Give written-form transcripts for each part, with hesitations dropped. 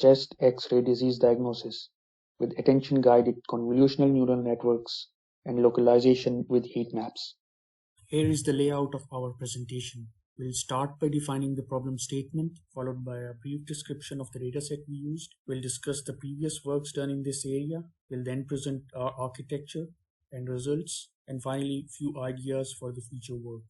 chest X-ray disease diagnosis with attention-guided convolutional neural networks and localization with heat maps. Here is the layout of our presentation. We'll start by defining the problem statement, followed by a brief description of the dataset we used. We'll discuss the previous works done in this area. We'll then present our architecture and results, and finally, few ideas for the future work.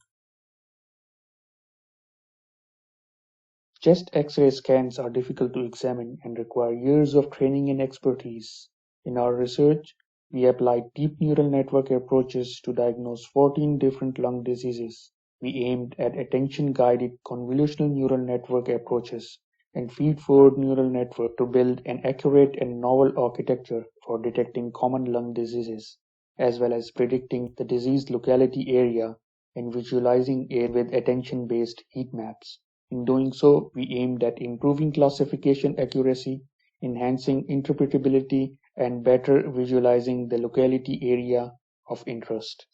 Chest X-ray scans are difficult to examine and require years of training and expertise. In our research, we applied deep neural network approaches to diagnose 14 different lung diseases. We aimed at attention-guided convolutional neural network approaches and feed-forward neural network to build an accurate and novel architecture for detecting common lung diseases, as well as predicting the disease locality area and visualizing it with attention-based heat maps. In doing so, we aimed at improving classification accuracy, enhancing interpretability, and better visualizing the locality area of interest.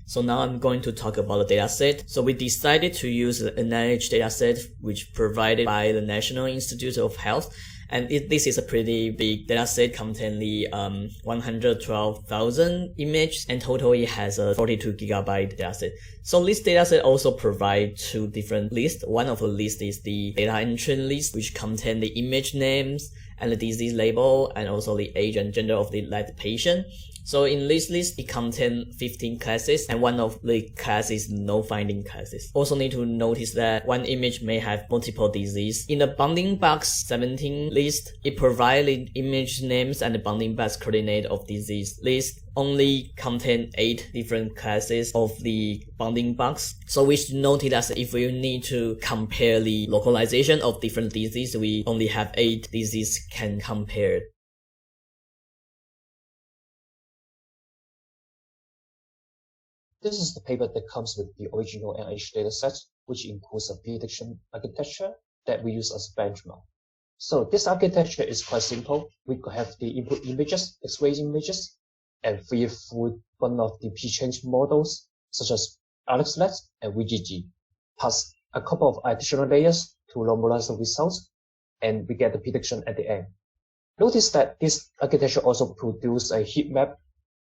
So now I'm going to talk about the dataset. So we decided to use the NIH dataset, which provided by the National Institute of Health. And this is a pretty big dataset containing 112,000 images, and total it has a 42 gigabyte dataset. So this dataset also provides two different lists. One of the lists is the data entry list, which contains the image names and the disease label, and also the age and gender of the led patient. So in this list, it contains 15 classes, and one of the classes is no finding classes. Also need to notice that one image may have multiple disease. In the bounding box 17 list, it provides the image names and the bounding box coordinate of disease. List only contain 8 different classes of the bounding box. So we should note that if we need to compare the localization of different disease, we only have 8 diseases can compare. This is the paper that comes with the original NIH dataset, which includes a prediction architecture that we use as a benchmark. So this architecture is quite simple. We could have the input images, X-ray images, and feed through one of the p-change models, such as AlexNet and VGG, plus a couple of additional layers to normalize the results, and we get the prediction at the end. Notice that this architecture also produces a heat map,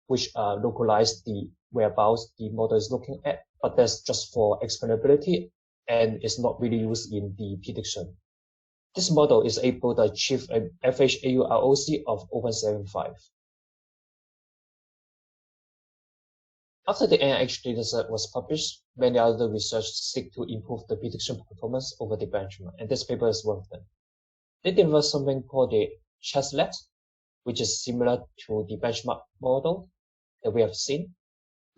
which localizes the whereabouts the model is looking at, but that's just for explainability and is not really used in the prediction. This model is able to achieve an FHAU-ROC of 0.75. After the NIH dataset was published, many other researchers seek to improve the prediction performance over the benchmark, and this paper is one of them. They developed something called the chestlet, which is similar to the benchmark model that we have seen,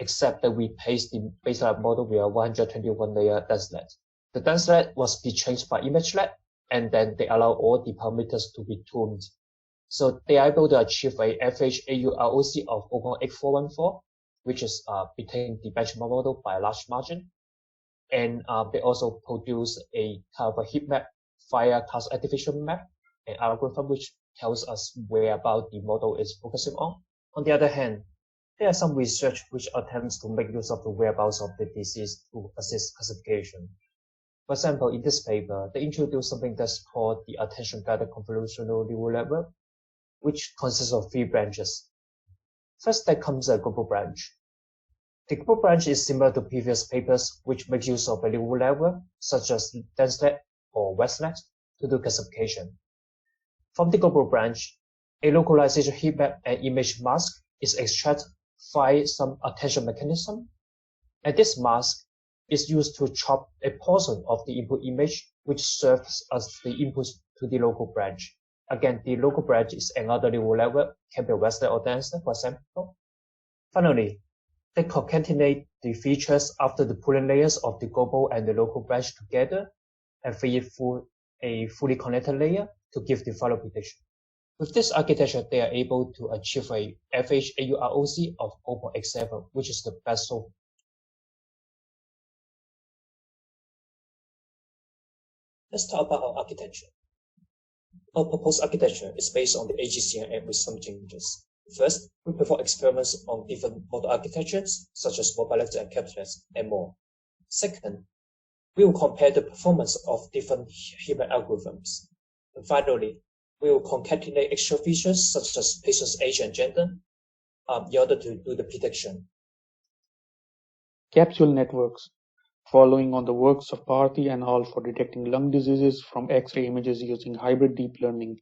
except that we paste the baseline model with a 121 layer denselet. The denselet was pre-changed by ImageLab, and then they allow all the parameters to be tuned. So they are able to achieve a FHAU-ROC of 0.8414, which is beating the benchmark model by a large margin. And they also produce a kind of a heat map via task activation map, an algorithm which tells us where about the model is focusing on. On the other hand, there are some research which attempts to make use of the whereabouts of the disease to assist classification. For example, in this paper, they introduced something that's called the attention-guided convolutional neural network, which consists of 3 branches. First, there comes a global branch. The global branch is similar to previous papers, which make use of a neural network, such as DenseNet or WestNet, to do classification. From the global branch, a localization heat map and image mask is extracted via some attention mechanism, and this mask is used to chop a portion of the input image, which serves as the input to the local branch. Again, the local branch is another neural network, can be WestNet or DenseNet, for example. Finally, they concatenate the features after the pooling layers of the global and the local branch together and feed it through a fully connected layer to give the final prediction. With this architecture, they are able to achieve a FHAU-ROC of 0.87, which is the best so far. Let's talk about our architecture. Our proposed architecture is based on the AGCNN with some changes. First, we perform experiments on different model architectures, such as mobility and capitalists, and more. Second, We will compare the performance of different heat map algorithms. And finally, we will concatenate extra features such as patient's age and gender in order to do the prediction. Capsule networks. Following on the works of Parthy and al. For detecting lung diseases from X-ray images using hybrid deep learning,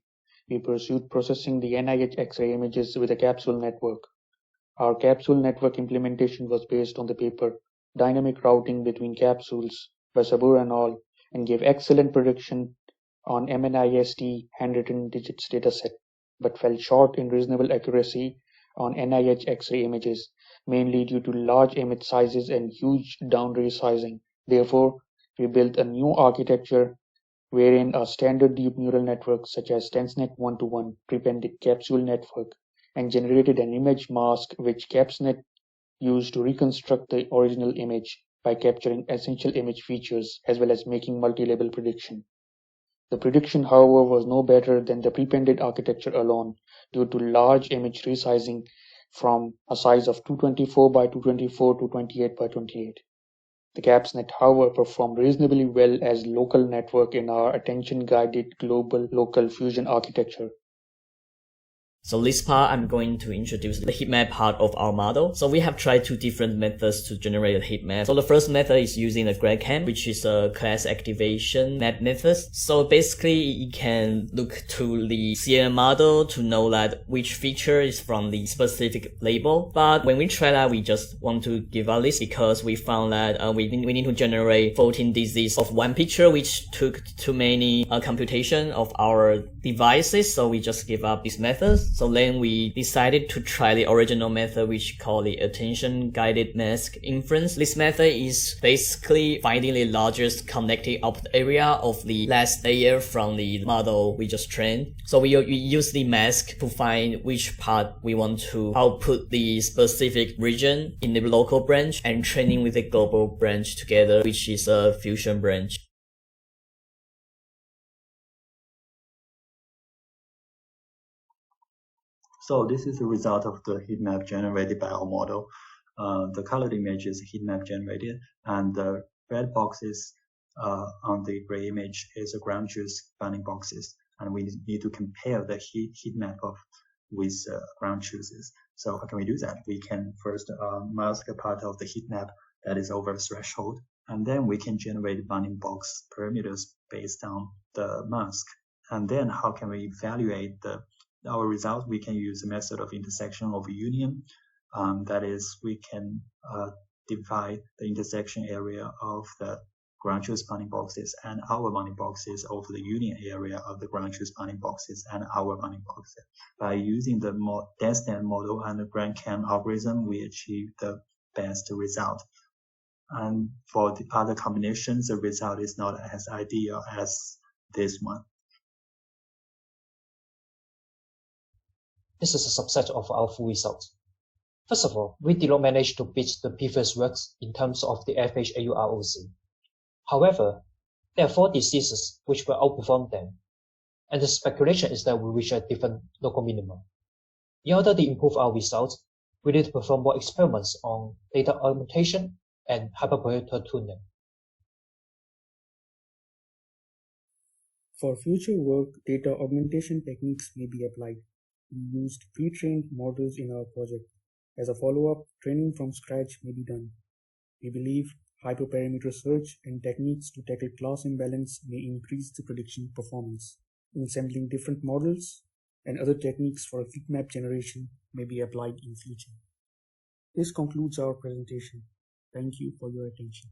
we pursued processing the NIH X-ray images with a capsule network. Our capsule network implementation was based on the paper Dynamic Routing Between Capsules by Sabur and al. And gave excellent prediction on MNIST handwritten digits dataset, but fell short in reasonable accuracy on NIH X-ray images, mainly due to large image sizes and huge down resizing. Therefore, we built a new architecture wherein a standard deep neural network such as TenseNet 1-to-1 prepended capsule network and generated an image mask which CapsNet used to reconstruct the original image by capturing essential image features as well as making multi-level prediction. The prediction, however, was no better than the prepended architecture alone due to large image resizing from a size of 224 by 224 to 28 by 28. The CapsNet, however, performed reasonably well as local network in our attention-guided global local fusion architecture. So this part, I'm going to introduce the heat map part of our model. So we have tried two different methods to generate a heat map. So the first method is using a GradCam, which is a class activation map method. So basically, you can look to the CNN model to know that which feature is from the specific label. But when we try that, we just want to give up this because we found that we need to generate 14 digits of one picture, which took too many computation of our devices. So we just give up this method. So then we decided to try the original method, which called the attention guided mask inference. This method is basically finding the largest connected output area of the last layer from the model we just trained. So we use the mask to find which part we want to output the specific region in the local branch and training with the global branch together, which is a fusion branch. So this is the result of the heat map generated by our model. The colored image is heat map generated, and the red boxes on the gray image is the ground truth bounding boxes. And we need to compare the heat map with ground truths. So how can we do that? We can first mask a part of the heat map that is over the threshold, and then we can generate bounding box parameters based on the mask. And then how can we evaluate our result? We can use a method of intersection over union. That is, we can divide the intersection area of the ground truth bounding boxes and our bounding boxes over the union area of the ground truth bounding boxes and our bounding boxes. By using the more dense-net model and the GradCam algorithm, we achieve the best result. And for the other combinations, the result is not as ideal as this one. This is a subset of our full result. First of all, we did not manage to beat the previous works in terms of the FHAUROC. However, there are 4 diseases which will outperform them, and the speculation is that we reach a different local minimum. In order to improve our results, we need to perform more experiments on data augmentation and hyperparameter tuning. For future work, data augmentation techniques may be applied. We used pre-trained models in our project. As a follow-up, training from scratch may be done. We believe hyperparameter search and techniques to tackle class imbalance may increase the prediction performance. Assembling different models and other techniques for heat map generation may be applied in future. This concludes our presentation. Thank you for your attention.